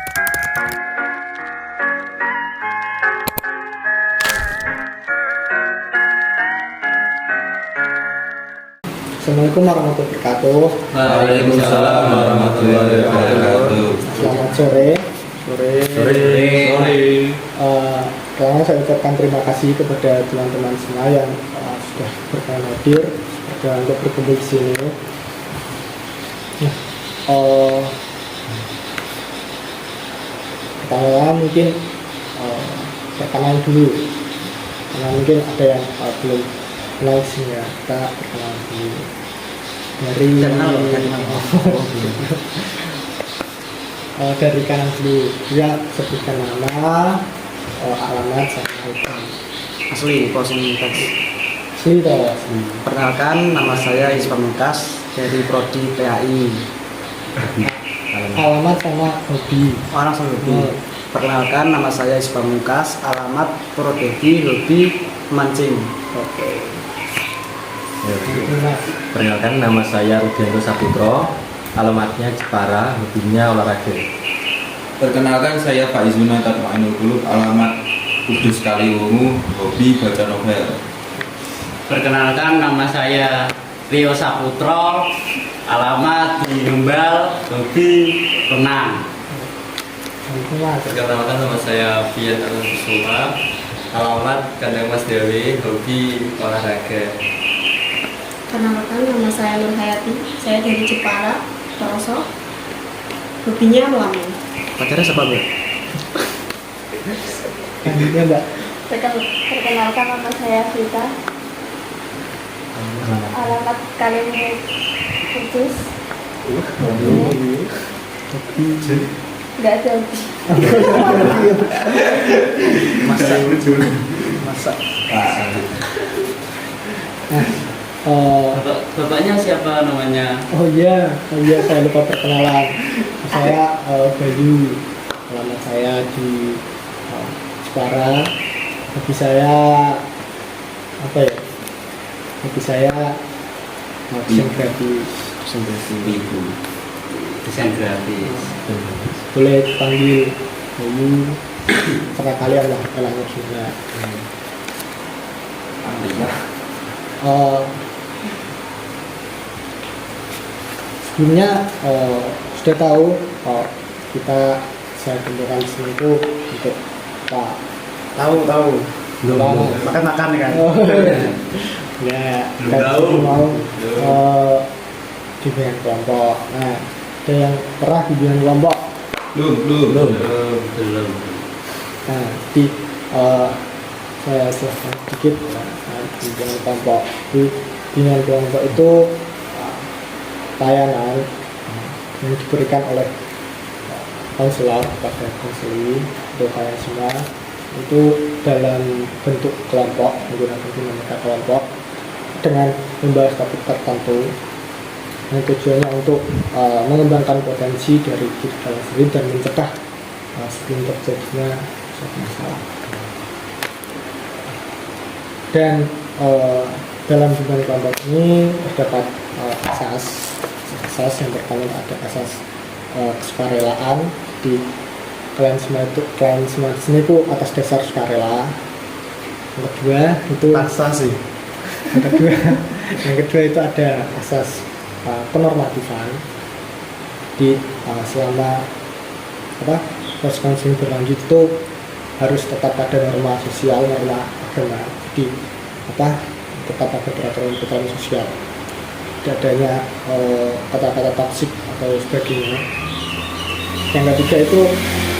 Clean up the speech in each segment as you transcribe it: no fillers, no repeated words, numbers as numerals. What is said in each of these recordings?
Assalamualaikum warahmatullahi wabarakatuh. Waalaikumsalam warahmatullahi wabarakatuh. Selamat sore. Pertama saya ucapkan terima kasih kepada teman-teman semua yang sudah berkenan hadir dan untuk berkumpul di sini. Pertama mungkin perkenalan dulu, karena mungkin ada yang belum kenal sih ya, kita perkenalan dulu dari kanan dulu. Dia sebutkan nama, alamat, sama ikan. Asli teks. Asli toh. Perkenalkan, nama saya Ispa Mukas dari Prodi PAI. Alamat sama hobi. Orang sama hobi. Perkenalkan, nama saya Ispa Mukas, alamat Prodi hobi mancing. Oke. Perkenalkan, nama saya Rudianto Saputro, alamatnya Jepara, hobinya olahraga. Perkenalkan, saya Pak Izuna Tatmainul Qulub, alamat Kudus Kaliwungu, hobi baca novel. Perkenalkan, nama saya Rio Saputro, alamat di Jombal, hobi renang. Perkenalkan, nama saya Fian Arunkusuma, alamat Kandang Mas Dewi, hobi olahraga. Perkenalkan, nama saya Nur Hayati, saya dari Jepara, Pelosok. Hobinya melamun. Pacarnya siapa, Bu? Selanjutnya Mbak. Perkenalkan, nama saya Vita, alamat Kalimantan Kudus. Nggak ada hobi. Masak. Bapaknya siapa namanya? Oh iya, saya lupa perkenalan. Saya Bayu, alamat saya di Jepara. Hobi saya apa ya? Hobi saya desain grafis. Desain grafis. Boleh dipanggil Bayu, serah kalian lah, elangnya juga. Sebelumnya sudah tahu saya kumpulkan di sini itu untuk apa? Tahu. Belum. Makan kan. Ya, Belum tahu. mau dibimbingan kelompok. Nah, ada yang pernah dibimbingan kelompok. Belum. Nah, saya jelaskan sedikit bimbingan kelompok. Di bimbingan kelompok itu layanan yang diberikan oleh konselor kepada konseling untuk kalian semua itu dalam bentuk kelompok, menggunakan dinamika kelompok dengan membahas topik tertentu yang tujuannya untuk mengembangkan potensi dari diri kalian sendiri dan mencegah sebelum terjadinya suatu masalah. Dan dalam bimbingan kelompok ini terdapat asas yang pertama ada asas kesukarelaan. Di kalian semua di sini itu atas dasar sukarela. Yang kedua itu sih. yang kedua itu ada asas penormatifan. Di selama proses konseling berlanjut itu harus tetap ada norma sosial, norma agama. Jadi tetap ada peraturan sosial. Tidak adanya kata-kata toksik atau sebagainya. Yang ketiga itu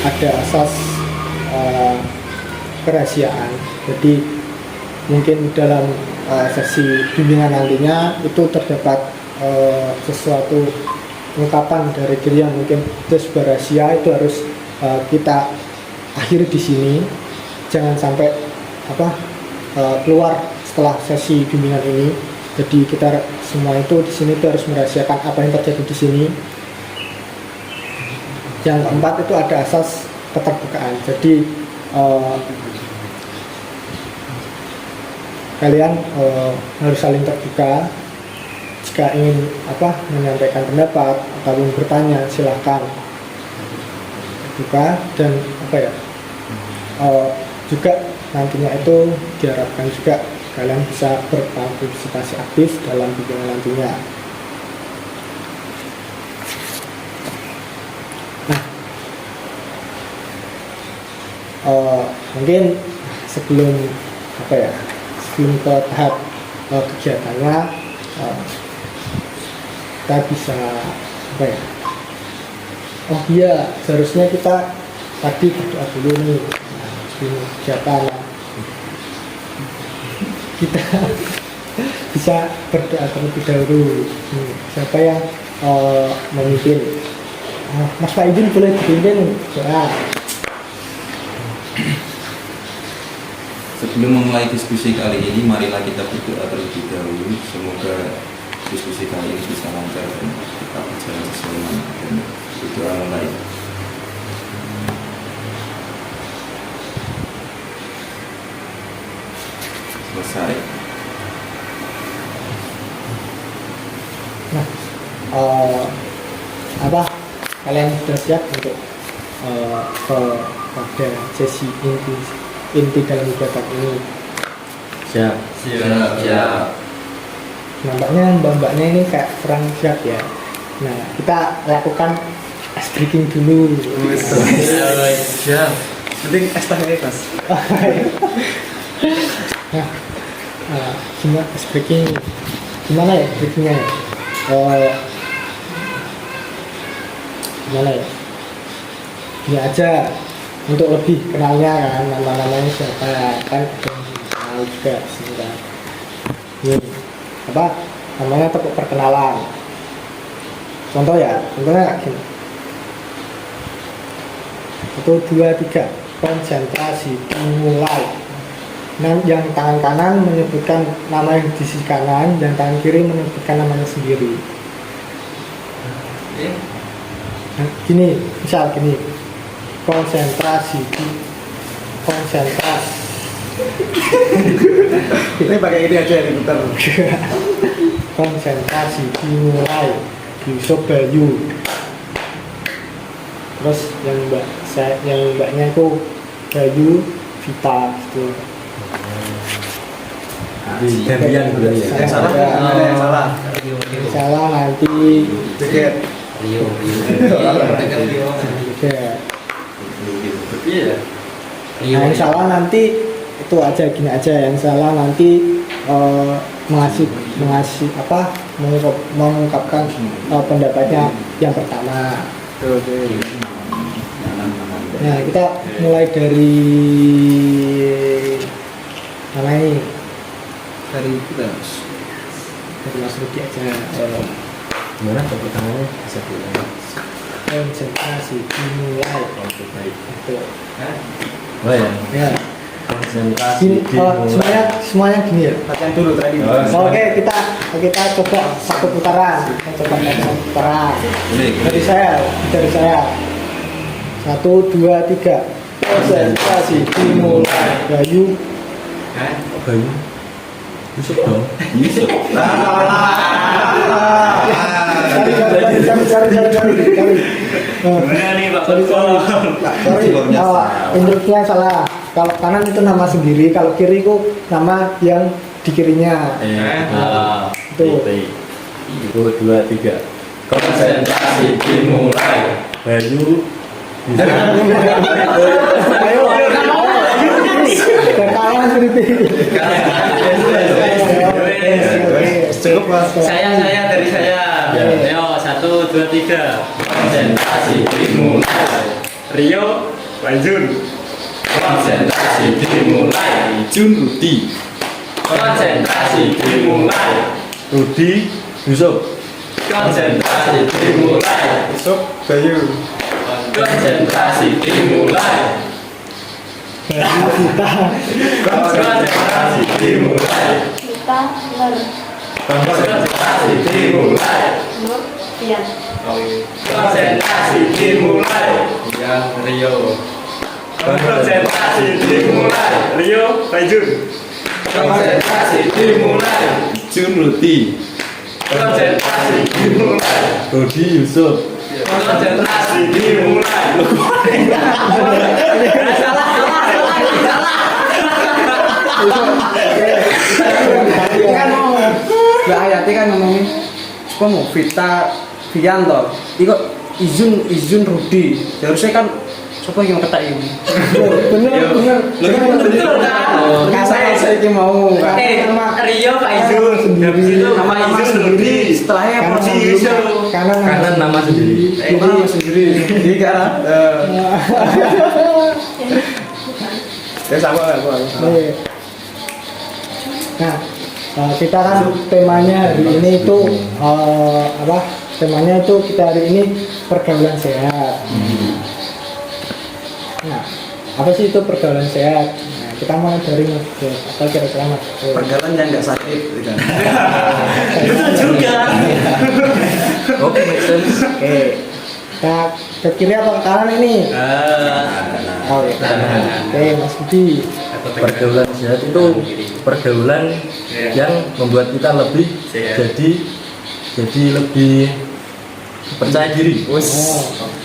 ada asas kerahasiaan. Jadi mungkin dalam sesi bimbingan nantinya itu terdapat sesuatu ungkapan dari diri yang mungkin itu sebuah rahasia, itu harus kita akhiri di sini. Jangan sampai keluar setelah sesi bimbingan ini. Jadi kita semua itu di sini tuh harus merahasiakan apa yang terjadi di sini. Yang keempat itu ada asas keterbukaan. Jadi kalian harus saling terbuka. Jika ingin menyampaikan pendapat ataupun bertanya, silahkan. buka dan apa ya juga nantinya itu diharapkan juga kalian bisa berpartisipasi aktif dalam bimbingan nantinya. Nah, mungkin sebelum sebelum ke tahap kegiatannya, kita bisa oh iya, seharusnya kita tadi berdoa dulu nih. Nah, sebelum kegiatan kita bisa berdoa terlebih dahulu. Siapa yang memimpin? Mas Pak Idin boleh dipimpin doa. Sebelum memulai diskusi kali ini, marilah kita berdoa terlebih dahulu. Semoga diskusi kali ini bisa lancar dan kita berjalan sesuai manhaj, dan berdoa mulai. Selesai. Nah, kalian sudah siap untuk pada sesi inti dalam kegiatan ini? Siap. Nampaknya mbak-mbaknya ini kayak kurang siap ya. Nah, kita lakukan ice breaking dulu. Siap. Penting es teh Mas. Nah, gimana ice breaking? Gimana ya breakingnya ya? Gimana ya? Ini aja untuk lebih kenalnya kan, nama-namanya siapa kan, kenal juga sebenarnya. Ini namanya tepuk perkenalan. Contohnya gini. 1, 2, 3, konsentrasi, dimulai. Nah, yang tangan kanan menyebutkan nama yang di sisi kanan, yang tangan kiri menyebutkan namanya sendiri. Nah, gini, misal gini, konsentrasi. Ini pakai ini aja yang diputar. Konsentrasi, dimulai. Yusuf Bayu. Terus yang mbaknya itu Bayu Vita gitu. Gantian budaya. Yang salah ada yang salah. Salah nanti Dikit. Rio. Iya. Nah, yang salah nanti itu aja, gini aja, yang salah nanti mengungkapkan pendapatnya yang pertama. Oke. Nah, kita mulai dari mana ini? Dari kita. Dari Mas Rudi aja. Gimana tepuk tangannya bisa diulang? Konsentrasi, dimulai. Itu. Oh ya. Ya. Konsentrasi. Gini, semuanya gini ya. Latihan dulu tadi. Oke, kita coba satu putaran. Kita coba satu putaran. Dari saya. 1, 2, 3. Konsentrasi, dimulai. Bayu. Bayu. Yusuf dong. Yusuf. Cari. Gimana nih Pak? Sorry, instruknya salah. Kalau kanan itu nama sendiri, kalau kiri itu nama yang di kirinya. Itu. 1, 2, 3. Konsentrasi dimulai. Bayu. Ayo. Kalah sendiri. Cukup Mas. Saya dari saya. Ayo 1, 2, 3. Konsentrasi dimulai. Rio, Wanjun. Konsentrasi dimulai. Jun Rudi. Konsentrasi dimulai. Rudi, Yusuf. Konsentrasi dimulai. Yusuf, Bayu. Konsentrasi dimulai. Konsentrasi dimulai. Kita Konsentrasi dimulai. Nur Pian. Konsentrasi dimulai. Yang Rio. Konsentrasi dimulai. Rio, Wanjun. Konsentrasi dimulai. Jun Rudi. Konsentrasi dimulai. Rudi, Yusuf. Konsentrasi dimulai. Ini kan mau Mbak Hayati kan ngomongin apa mau Vita Vianto itu izin Rudi harusnya kan siapa yang ketak ini bener kasar saya ini mau kan Rio Pak Izun nama Izun sendiri setelahnya Karena porsi nama- Izun kanan nama sendiri nama sendiri jadi kan ya sama aku Iya. Nah, kita kan temanya hari ini itu apa? Temanya itu kita hari ini pergaulan sehat. Nah, apa sih itu pergaulan sehat? Nah, kita mulai dari Mas Jod. Apa kira-kira Mas Jod? pergaulan yang nggak sakit gitu kan. betul juga Oke, make sense. Oke. Kita ke kiri apa ke kanan ini? Oh, ya. Oke, Mas Budi. Pergaulan sehat itu pergaulan yang membuat kita lebih Sehat. jadi lebih percaya diri. Oh,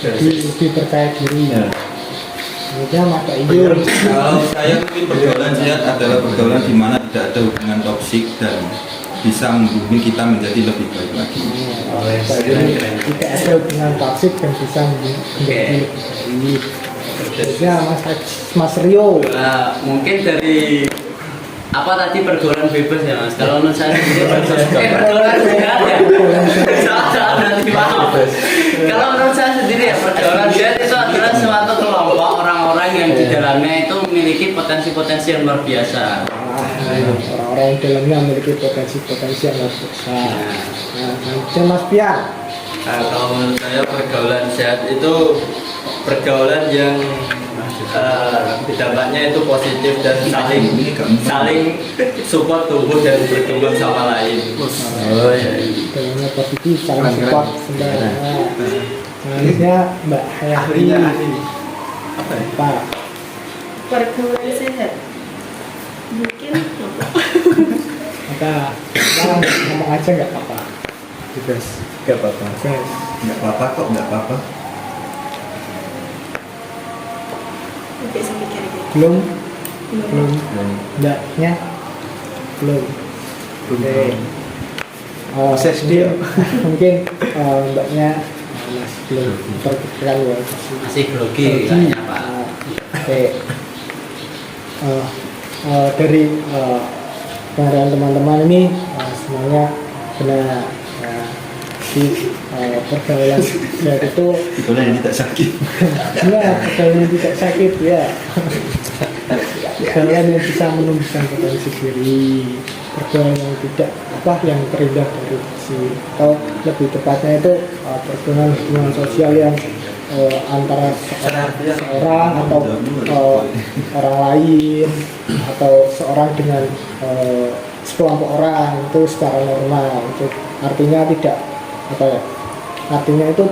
jadi lebih percaya diri. Ya. Kemudian Mas Iyun. Kalau saya mungkin pergaulan sehat adalah pergaulan di mana tidak ada hubungan toksik dan bisa membuat kita menjadi lebih baik lagi. Jadi tidak ada hubungan toksik dan bisa menjadi lebih baik. Ya, Mas Rio. mungkin dari apa tadi pergaulan bebas ya Mas kalau menurut saya sendiri pergaulan sehat ya salah nanti maaf kalau menurut saya sendiri ya pergaulan sehat itu adalah suatu kelompok orang-orang yang di dalamnya itu memiliki potensi-potensi yang luar biasa. Orang-orang yang dalamnya memiliki potensi-potensi yang luar biasa. Nah, kemudian Mas Pian. Kalau menurut saya pergaulan sehat itu pergaulan yang dampaknya itu positif dan saling support tumbuh dan berkembang sama lain. Oh iya. Dalamnya positif, saling support. Selanjutnya Mbak Hayati. Apa ya? Pak. Pergaulan sehat mungkin Maka ngomong aja nggak apa-apa. Bebas. Gak apa-apa. Guys. Nggak apa-apa kok, nggak apa-apa. bisa mikir gitu. Belum, Belum. Mbaknya belum. Oke. Proses dia. Mungkin Mbaknya masih belum terpikiran ya. Masih grogi Grogi. kayaknya Pak. Oke. Dari pengarahan teman-teman ini semuanya benar. Di pergaulan sehat itu Itulah yang tidak sakit. ya pergaulan yang tidak sakit ya. Pergaulan yang bisa menumbuhkan potensi diri, pergaulan yang tidak yang terindah dari diri, atau lebih tepatnya itu pergaulan hubungan sosial yang antara seorang atau orang lain atau seorang dengan sekelompok orang itu secara normal. Itu artinya artinya itu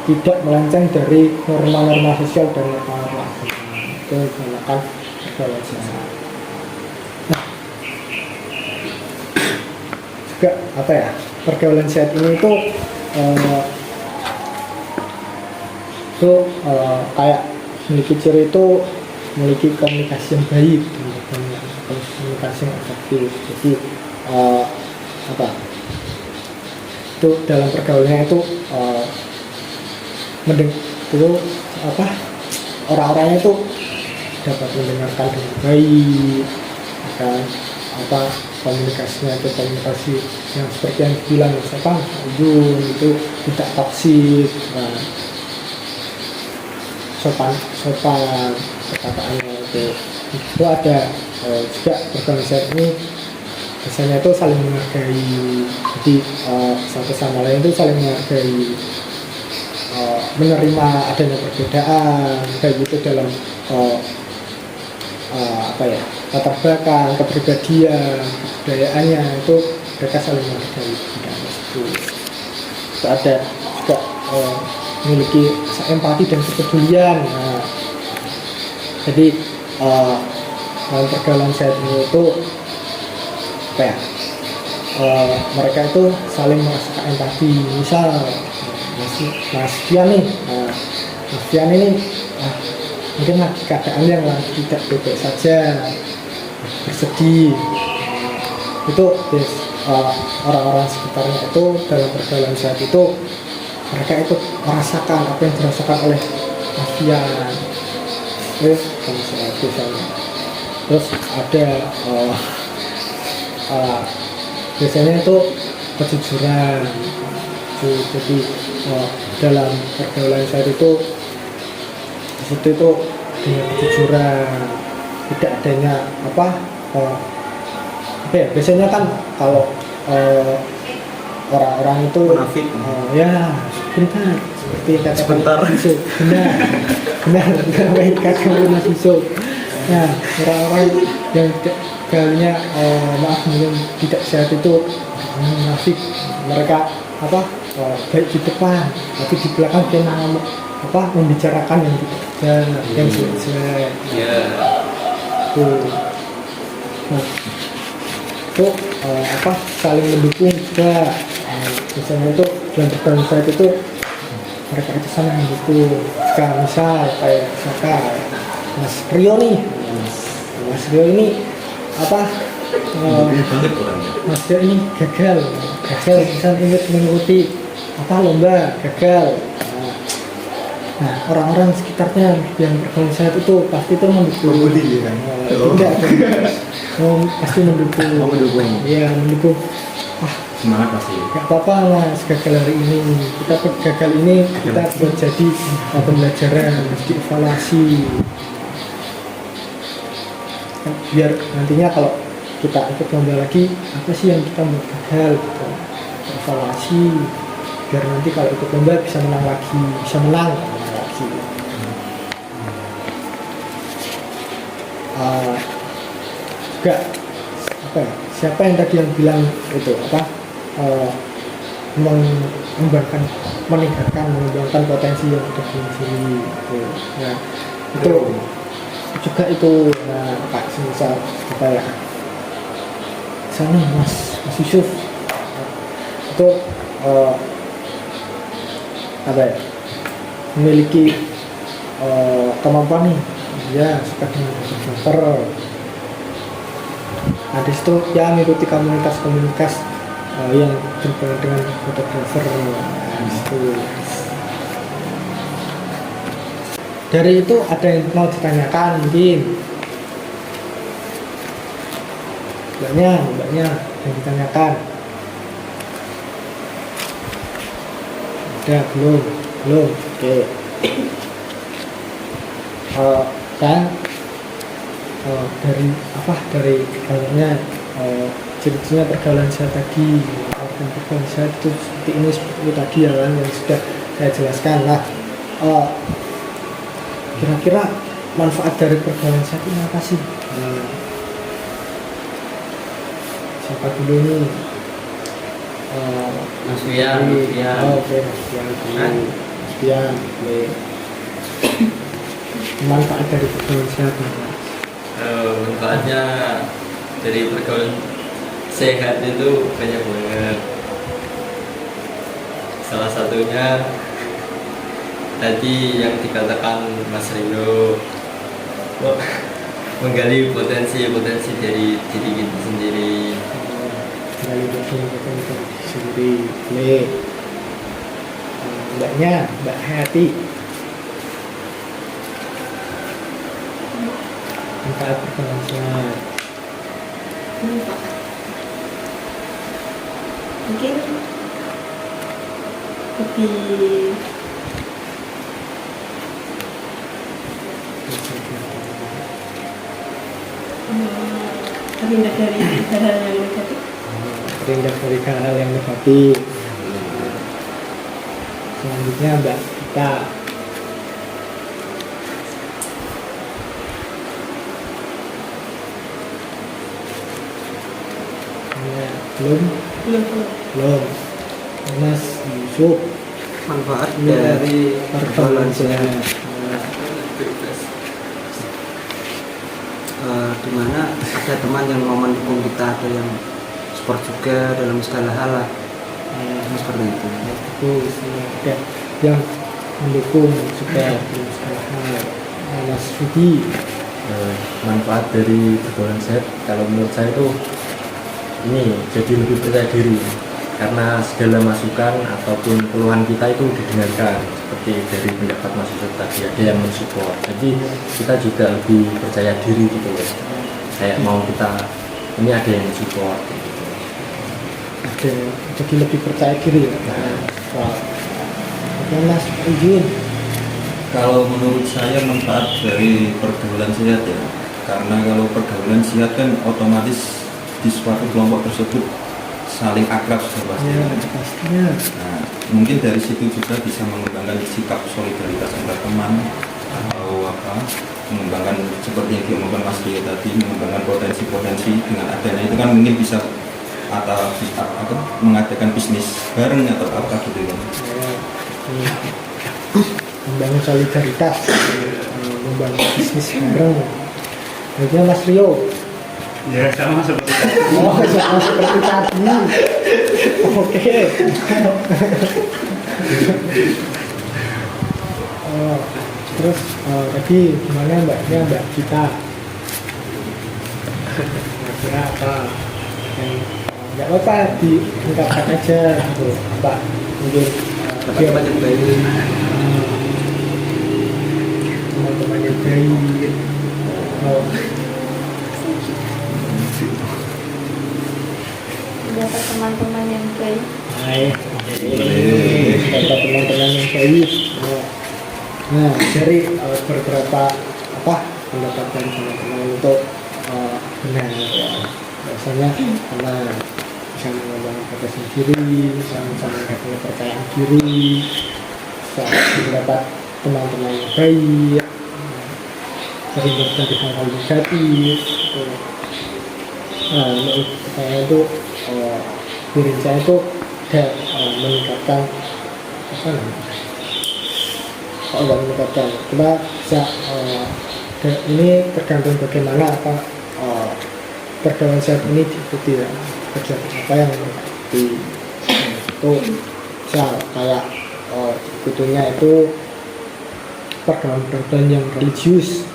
tidak melenceng dari norma-norma sosial dan norma-norma agama. Itu dinamakan pergaulan sehat. Nah, juga pergaulan sehat ini itu kayak memiliki ciri itu memiliki komunikasi yang baik, komunikasi yang efektif. Jadi itu dalam pergaulannya itu orang-orangnya itu dapat mendengarkan dengan baik, kan komunikasinya itu komunikasi yang seperti yang dibilang Ujun itu tidak toksik, sopan perkataannya itu ada juga pergaulan sehat ini biasanya itu saling menghargai, jadi satu sama lain itu saling menghargai, menerima adanya perbedaan kayak gitu dalam latar belakang kepribadian kebudayaannya itu mereka saling menghargai perbedaan itu ada juga memiliki empati dan kepedulian. Nah, jadi dalam pergaulan sehat ini itu mereka itu saling merasakan empati. Misal Mas Dian nih, Mas Fian ini mungkin lagi keadaan yang lagi tidak baik saja, bersedih. Itu yes, orang-orang sekitarnya itu dalam pergaulan saat itu mereka itu merasakan apa yang dirasakan oleh Mas Fian. Sama itu sama. Terus ada biasanya itu kejujuran. Jadi dalam pergaulan saat itu di situ itu dengan kejujuran, tidak adanya apa ya, biasanya kan kalau orang-orang itu Munafik. Ya sebentar seperti kata Sebentar. benar baik kata Mas Yusuf. Nah, orang-orang yang gaulnya maaf mungkin tidak sehat itu munafik. Mereka baik di depan tapi di belakang dia membicarakan yang tidak benar, yang jelek. Ya. Tuh. Nah, itu saling mendukung juga. Misalnya itu dalam pergaulan saya itu mereka itu saling mendukung. Jika misal kayak misalkan Mas Rio nih, Mas Rio ini banget orangnya. Mas Rio ini gagal misal ingin mengikuti lomba gagal. Nah, orang-orang sekitarnya yang pergaulan saya itu pasti itu mendukung. Tidak, pasti mendukung. Iya, mendukung. Semangat pasti. Gak apa-apa Mas, gagal hari ini. Kita gagal ini kita buat jadi pembelajaran, dievaluasi. Biar nantinya kalau kita ikut lomba lagi, apa sih yang kita buat gagal? Gitu. Evaluasi. Biar nanti kalau ikut lomba bisa menang lagi. Juga siapa yang tadi yang bilang itu mengembangkan potensi yang ada di sini gitu. Nah, itu juga itu Pak semisal misalnya Mas Yusuf itu memiliki kemampuan nih, ya suka dengan fotografer. Nah, di situ ya mengikuti komunitas yang berhubungan dengan fotografer. Nah, itu. Dari itu ada yang mau ditanyakan mungkin? Mbaknya yang ditanyakan. Ada belum? Oke. Saya dari kayaknya ciri-cirinya pergaulan saya tadi, dan pergaulan saya itu seperti itu tadi ya kan yang sudah saya jelaskan. Nah, kira-kira manfaat dari pergaulan saya ini apa sih? Siapa dulu nih? Mas Fian. Oke, Mas Fian. Manfaat dari pergaulan saya apa? Manfaatnya dari pergaulan sehat itu banyak banget. Salah satunya tadi yang dikatakan Mas Rino, menggali potensi dari diri kita sendiri. Menggali potensi sendiri. Mbak Hayati. Manfaat pergaulan sehat. Mungkin lebih terhindar dari hal-hal yang negatif. Terhindar dari hal-hal yang negatif. Selanjutnya Mbak Kita. Belum. Mas Yusuf. Manfaat dari pergaulan sehat, di mana ada teman yang mau mendukung kita, ada yang support juga dalam segala hal lah. Seperti itu. Itu yang mendukung support dalam segala hal. Nah, Mas Rudi, Manfaat dari pergaulan sehat kalau menurut saya itu ini jadi lebih percaya diri karena segala masukan ataupun keluhan kita itu didengarkan, seperti dari pendapat Mas Yusuf tadi ada yang mensupport, jadi kita juga lebih percaya diri gitu loh, kayak mau kita ini ada yang mensupport gitu. ada jadi lebih percaya diri ya. Soal oke Mas izin. Kalau menurut saya manfaat dari pergaulan sehat ya, karena kalau pergaulan sehat kan otomatis di suatu kelompok tersebut saling akrab sudah pasti. Ya, pastinya. Nah, mungkin dari situ juga bisa mengembangkan sikap solidaritas antar teman atau mengembangkan seperti yang diomongkan Mas Rio tadi, mengembangkan potensi-potensi dengan adanya itu kan mungkin bisa atau mengadakan bisnis bareng atau apa gitu ya. Membangun solidaritas, membangun bisnis bareng. Bagaimana Mas Rio? Ya sama seperti Oh, sama seperti tadi. Oke. Terus tadi gimana Mbak Gita? Kira apa? Yang nggak apa-apa diungkapkan aja gitu. Apa mungkin Teman-teman yang baik. teman-teman yang baik. Dapat teman-teman yang baik. Baik, kata teman-teman yang baik. Nah, dari beberapa pendapat dari teman-teman untuk benar ya. Biasanya karena bisa mengembangkan potensi diri, bisa meningkatkan kepercayaan diri, bisa mendapat teman-teman yang baik, terhindar dari hal-hal negatif. Gitu. Nah, menurut saya itu diri saya itu tidak meningkatkan meningkatkan kita bisa ini tergantung bagaimana pergaulan sehat ini diikuti ya, kegiatan apa yang diikuti itu misal kayak ikutunya itu pergaulan yang religius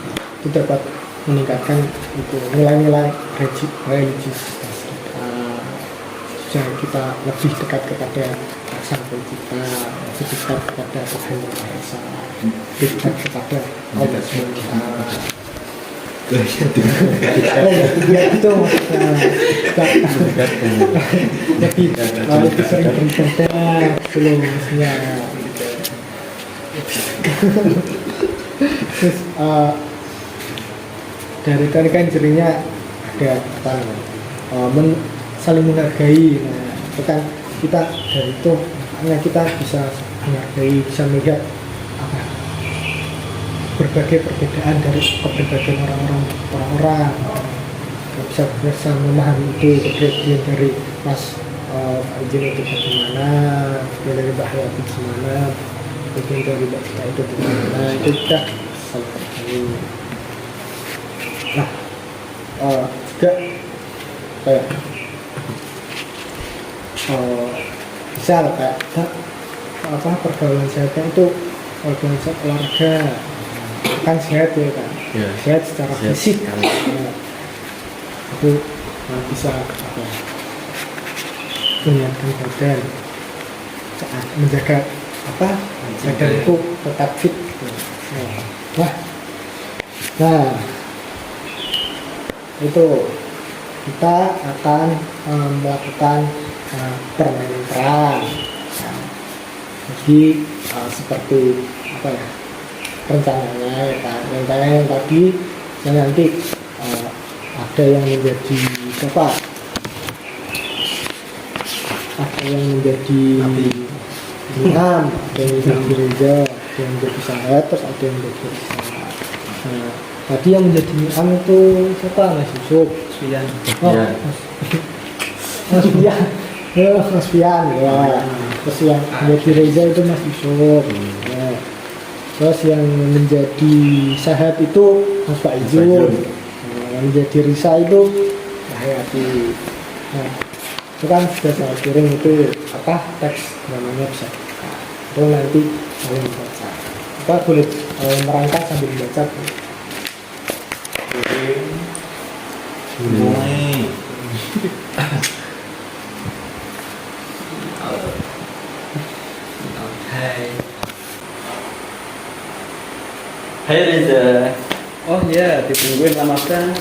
itu dapat meningkatkan itu nilai-nilai religius supaya kita lebih dekat kepada sang kita, lebih dekat kepada Tuhan yang Maha Esa, lebih dekat kepada Allah SWT. Ya itu lebih sering beribadah belum maksudnya. Terus dari tadi kan cirinya ada apa namanya saling menghargai. Nah, itu kan kita dari itu makanya kita bisa menghargai, bisa melihat apa berbagai perbedaan dari kepribadian orang-orang. Bisa memahami itu kepribadian dari Mas Izin itu bagaimana, dari Mbak Hayati gimana, bagian dari Mbak Gita itu gimana, itu kita saling menghargai. Nah, juga kayak misal kayak pergaulan sehatnya itu pergaulan sehat olahraga kan sehat ya kan, sehat secara fisik kan, itu bisa menyiapkan badan saat menjaga badan itu tetap fit gitu. Nah itu kita akan melakukan permainan peran. Jadi seperti rencananya ya kan, yang tadi yang nanti ada yang menjadi ada yang menjadi imam, ada yang menjadi Reza, ada yang menjadi sahabat, terus ada yang menjadi Reza. Nah, tadi yang menjadi imam itu siapa? Mas Yusuf, Pian. Mas Pian. Mas Pian ya. Terus yang menjadi Reza itu Mas Yusuf. Ya. Terus yang menjadi sahabat itu Mas Pak Ijun. Yang menjadi Risa itu Hayati. Nah, itu kan sudah saya kirim itu teks namanya bisa. Itu nanti kalian baca. apa boleh merancang sambil membaca. Mulai. Hai Reza. Oh iya, ditungguin lama kan.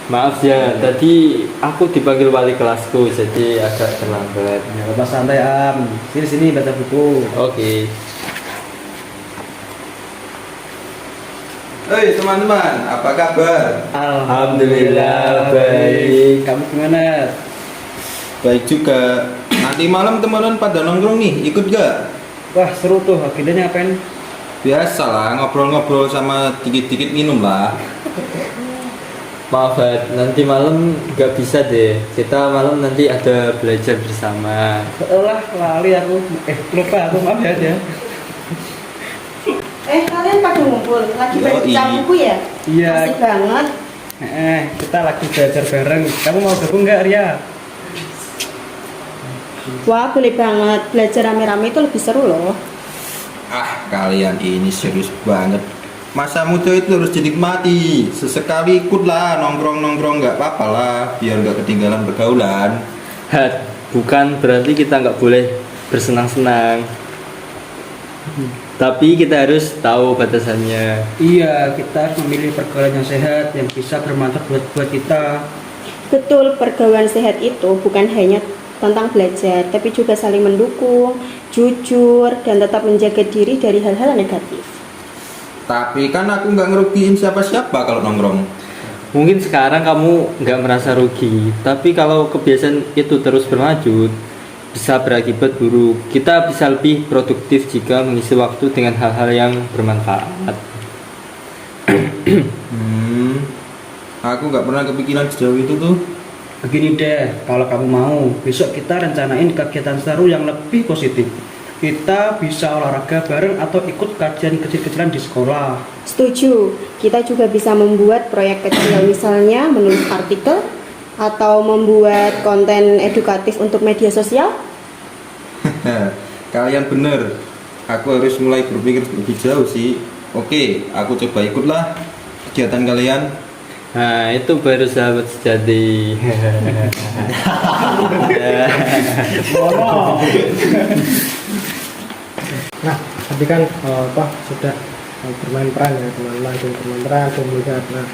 Maaf ya, tadi aku dipanggil wali kelasku jadi agak terlambat. Ya, Bapak santai Am. Sini baca buku. Oke. Hei teman-teman, apa kabar? Alhamdulillah, baik. Kamu gimana? Baik juga. Nanti malam teman-teman pada nongkrong nih, ikut gak? Wah seru tuh, akhirnya ngapain? Biasalah, ngobrol-ngobrol sama dikit-dikit minum lah. Maaf Hat, nanti malam nggak bisa deh. Kita malam nanti ada belajar bersama. Lah lali aku. Lupa aku, maaf ya. Kalian pada ngumpul lagi Yoi. baca buku ya? Iya. Asik banget. Kita lagi belajar bareng. Kamu mau gabung nggak Ria? Wah, boleh banget. Belajar rame-rame itu lebih seru loh. Ah, kalian ini serius banget. Masa muda itu harus dinikmati. Sesekali ikutlah nongkrong-nongkrong, nggak apa-apa lah, biar nggak ketinggalan pergaulan. Hat, bukan berarti kita nggak boleh bersenang-senang. Tapi kita harus tahu batasannya. Iya, kita harus memilih pergaulan yang sehat yang bisa bermanfaat buat kita. Betul, pergaulan sehat itu bukan hanya tentang belajar, tapi juga saling mendukung, jujur, dan tetap menjaga diri dari hal-hal negatif. Tapi kan aku nggak ngerugiin siapa-siapa kalau nongkrong. Mungkin sekarang kamu nggak merasa rugi, tapi kalau kebiasaan itu terus berlanjut, bisa berakibat buruk. Kita bisa lebih produktif jika mengisi waktu dengan hal-hal yang bermanfaat. Aku nggak pernah kepikiran sejauh itu tuh. Begini deh, kalau kamu mau, besok kita rencanain kegiatan seru yang lebih positif. Kita bisa olahraga bareng atau ikut kajian kecil-kecilan di sekolah. Setuju, kita juga bisa membuat proyek kecil, misalnya menulis artikel atau membuat konten edukatif untuk media sosial. Kalian bener. Aku harus mulai berpikir lebih jauh sih. Oke, aku coba ikutlah kegiatan kalian. Nah, itu baru sahabat sejati. Nah, tadi kan sudah bermain peran ya teman-teman, bermain peran dan melihat. Nah,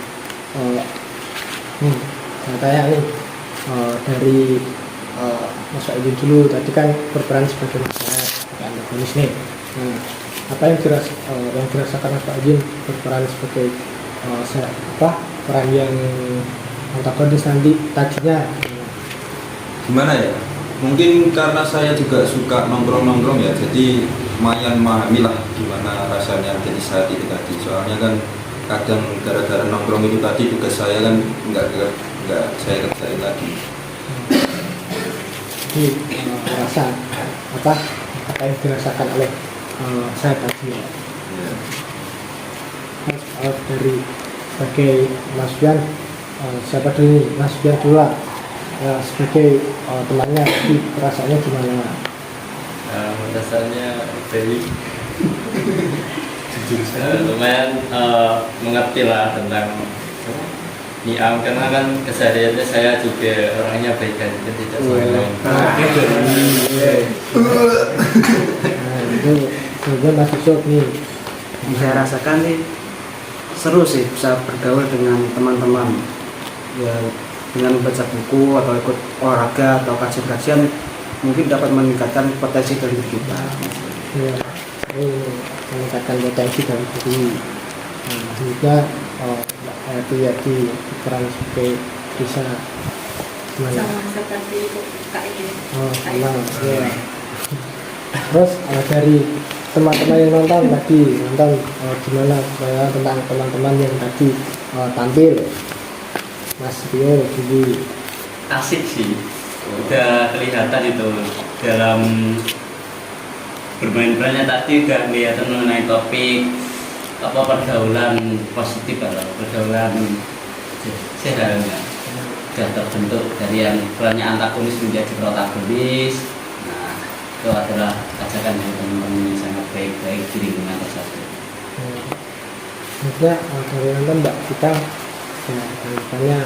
saya tanya nih dari Mas Aidin dulu, tadi kan berperan sebagai nasihat, sebagai antagonis nih. Nah, apa yang dirasakan Mas Aidin berperan sebagai peran yang antagonis nanti tadinya? Gimana ya? Mungkin karena saya juga suka nongkrong-nongkrong ya, jadi lumayan memahami lah gimana rasanya jadi saat itu tadi. Soalnya kan kadang gara-gara nongkrong itu tadi tugas saya kan nggak saya kerjain lagi. Jadi merasa apa yang dirasakan oleh saya tadi ya. Dari sebagai Mas Bian, siapa dulu nih? Mas Bian dulu lah. Ya, sebagai temannya, perasaannya gimana? Dasarnya dari lumayan mengerti lah tentang Niam, karena kan kesehariannya saya juga orangnya baik dan tidak sombong. Itu kemudian Mas Yusuf nih. Yang saya rasakan sih seru sih, bisa bergaul dengan teman-teman. Ya, dengan membaca buku atau ikut olahraga atau kajian-kajian mungkin dapat meningkatkan potensi dari diri kita. Ya, meningkatkan potensi dari diri. Nah, juga Yati peran sebagai bisa gimana? Sama seperti Kak ini. Sama ya. Terus dari teman-teman yang nonton gimana tentang teman-teman yang tadi tampil, Mas Rio jadi Asik sih, udah kelihatan itu dalam bermain perannya tadi, udah kelihatan mengenai topik apa pergaulan positif atau pergaulan sehat, sudah terbentuk dari yang perannya antagonis menjadi protagonis. Nah, itu adalah ajakan dari teman-teman yang sangat baik-baik di lingkungan tersebut. Maksudnya dari nonton mbak kita ya tanggapannya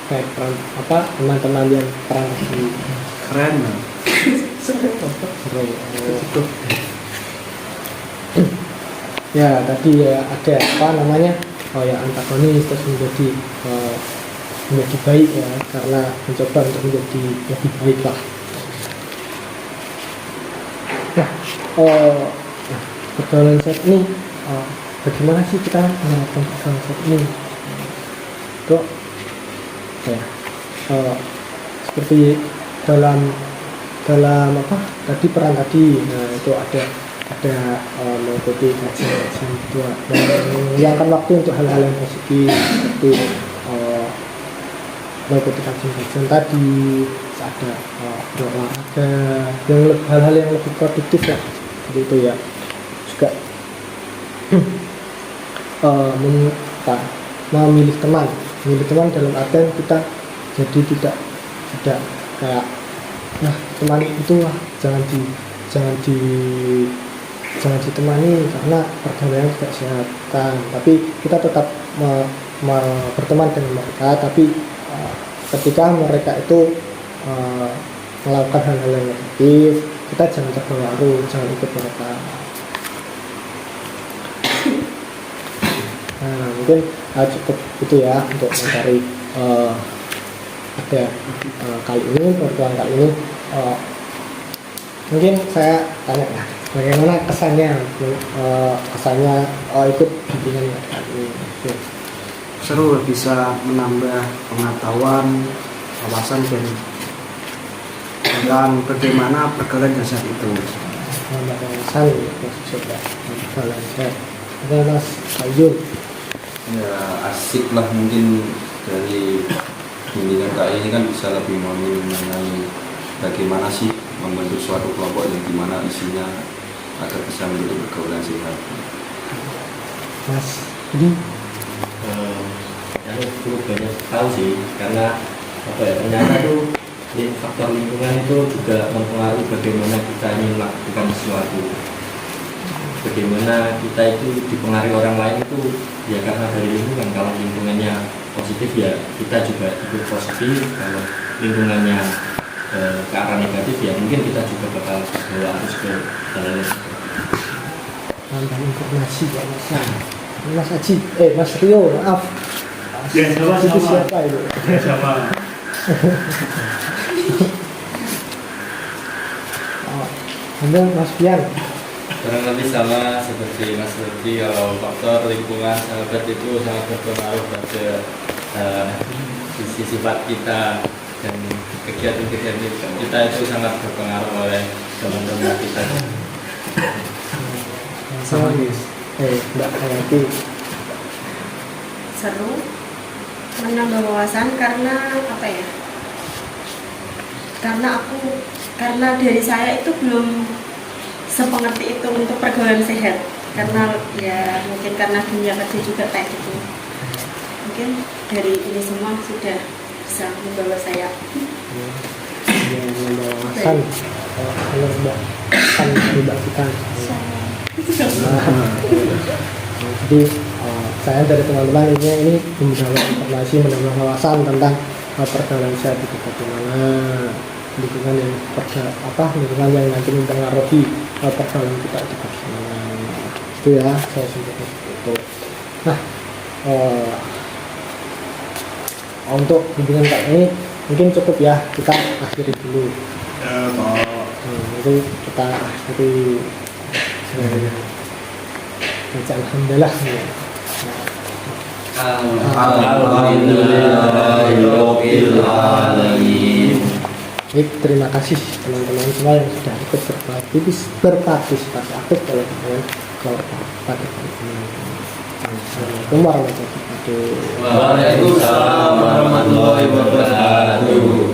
kayak teman-teman yang perang di Keren Bang. seru. Ya tadi ya ada apa namanya yang antagonis terus menjadi baik ya karena mencoba untuk menjadi lebih baik lah. Nah, pergaulan set ini bagaimana sih kita menerapkan pergaulan set ini? Kok ya seperti dalam apa tadi peran tadi, nah itu ada mengikuti kajian itu meluangkan waktu untuk hal-hal yang positif seperti mengikuti kajian tadi, ada berolahraga, hal-hal yang lebih produktif lah seperti itu ya. Juga memilih teman dalam artian kita jadi tidak kayak nah teman itu lah jangan ditemani karena pergaulannya tidak sehat kan, tapi kita tetap berteman dengan mereka, tapi ketika mereka itu melakukan hal-hal yang negatif kita jangan terpengaruh, jangan ikut mereka. Nah mungkin cukup itu ya untuk mencari ada kali ini pertemuan kali ini. Mungkin saya tanya ya bagaimana kesannya ikut bimbingan kali ini. Seru, bisa menambah pengetahuan, wawasan dan tentang bagaimana pergaulan dasar itu. Menambah wawasan sudah pergaulan dasar. Ada Mas Ayun. Ya asik lah, mungkin dari bimbingan KI ini kan bisa lebih mengenai bagaimana sih membentuk suatu kelompok yang dimana isinya agar bisa menjadi pergaulan sehat. Mas jadi yang cukup banyak tahu sih karena ternyata tuh faktor lingkungan itu juga mempengaruhi bagaimana kita ingin melakukan sesuatu, bagaimana kita itu dipengaruhi orang lain itu ya karena dari lingkungan. Kalau lingkungannya positif ya kita juga ikut positif, kalau lingkungannya ke arah negatif ya mungkin kita juga bakal bawa arus ke dalam. Tambah informasi ya Mas Aji, Mas Rio, maaf. Ya, sama-sama. Itu siapa itu? Sama. Kemudian Mas Pian. Kurang lebih sama seperti Mas Lutfi, kalau faktor lingkungan sahabat itu sangat berpengaruh pada sisi sifat kita dan kegiatan-kegiatan kita itu sangat berpengaruh oleh teman-teman kita. Sama Miss. Mbak Hayati. Seru, menambah wawasan karena apa ya? Karena dari saya itu belum sepengerti itu untuk pergaulan sehat, karena ya mungkin karena dunia kerja juga kayak gitu. Mungkin dari ini semua sudah bisa membawa saya. Ya, menambah wawasan. Kalau Mbak kan Mbak kita. Jadi saya dari teman-teman ini membawa informasi, menambah wawasan tentang pergaulan sehat itu bagaimana, lingkungan yang lingkungan yang nanti mempengaruhi pergaulan kita itu bagaimana. Itu ya saya simpulkan seperti itu. Nah untuk bimbingan kali ini mungkin cukup ya, kita akhiri dulu. Nanti kita akhiri. Alhamdulillah. Baik, terima kasih teman-teman semua yang sudah ikut berpartisipasi aktif dalam pada ini. Assalamualaikum warahmatullahi wabarakatuh. Waalaikumsalam warahmatullahi wabarakatuh.